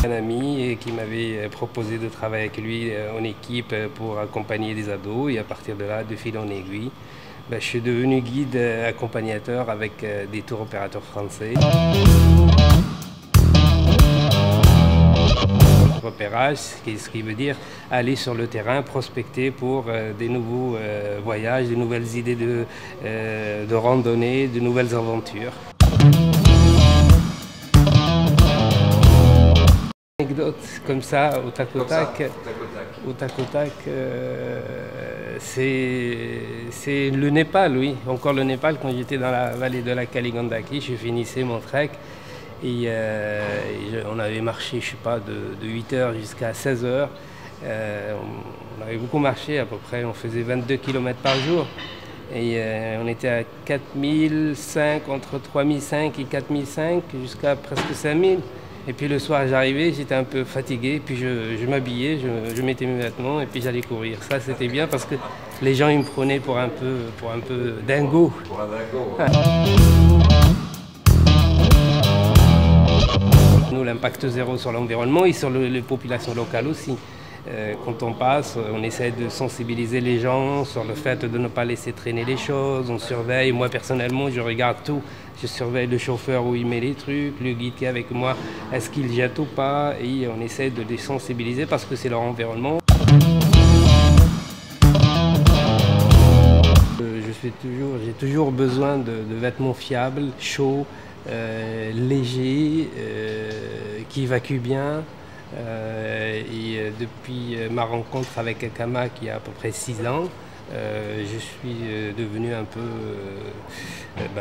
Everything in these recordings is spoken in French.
Un ami qui m'avait proposé de travailler avec lui en équipe pour accompagner des ados et à partir de là, de fil en aiguille, je suis devenu guide accompagnateur avec des tours opérateurs français. Repérage, ce qui veut dire aller sur le terrain, prospecter pour des nouveaux voyages, des nouvelles idées de randonnée, de nouvelles aventures. Anecdote comme ça, au tac au tac, c'est le Népal, oui. Encore le Népal, quand j'étais dans la vallée de la Kaligandaki, je finissais mon trek et on avait marché, je sais pas, de 8h jusqu'à 16h. On avait beaucoup marché, à peu près, on faisait 22 km par jour. Et on était à 4005, entre 3005 et 4005, jusqu'à presque 5000. Et puis le soir, j'arrivais, j'étais un peu fatigué, puis je m'habillais, je mettais mes vêtements et puis j'allais courir. Ça, c'était bien parce que les gens ils me prenaient pour un peu dingo. Pour un dingo. Ouais. Nous, l'impact zéro sur l'environnement et sur les populations locales aussi. Quand on passe, on essaie de sensibiliser les gens sur le fait de ne pas laisser traîner les choses, on surveille. Moi personnellement, je regarde tout. Je surveille le chauffeur où il met les trucs, le guide qui est avec moi, est-ce qu'il jette ou pas, et on essaie de les sensibiliser parce que c'est leur environnement. J'ai toujours besoin de vêtements fiables, chauds, légers, qui évacuent bien. Depuis ma rencontre avec Kama qui a à peu près 6 ans, je suis devenu un peu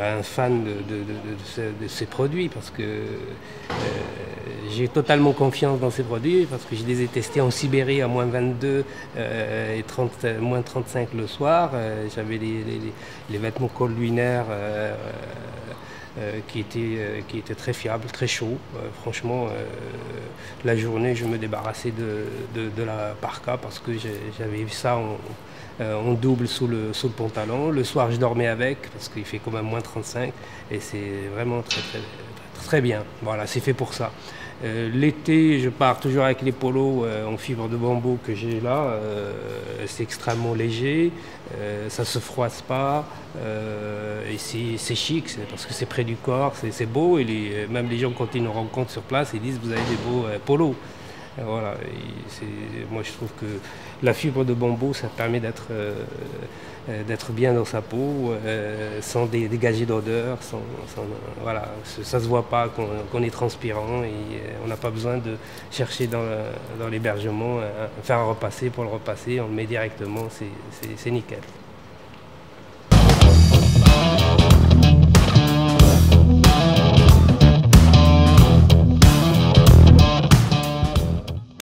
un fan de ces produits parce que j'ai totalement confiance dans ces produits parce que je les ai testés en Sibérie à moins 22 et moins 35 le soir. J'avais les vêtements col lunaire qui était très fiable, très chaud. Franchement, la journée, je me débarrassais de la parka parce que j'avais vu ça en double sous le pantalon. Le soir, je dormais avec parce qu'il fait quand même moins 35 et c'est vraiment très bien. Voilà, c'est fait pour ça. L'été, je pars toujours avec les polos en fibre de bambou que j'ai là. C'est extrêmement léger, ça se froisse pas et c'est chic parce que c'est près du corps, c'est beau et même les gens quand ils nous rencontrent sur place, ils disent vous avez des beaux polos. Voilà, moi je trouve que la fibre de bambou, ça permet d'être bien dans sa peau, sans dégager d'odeur, voilà, ça se voit pas qu'on est transpirant et on n'a pas besoin de chercher dans l'hébergement, faire un repassé pour le repasser, on le met directement, c'est nickel.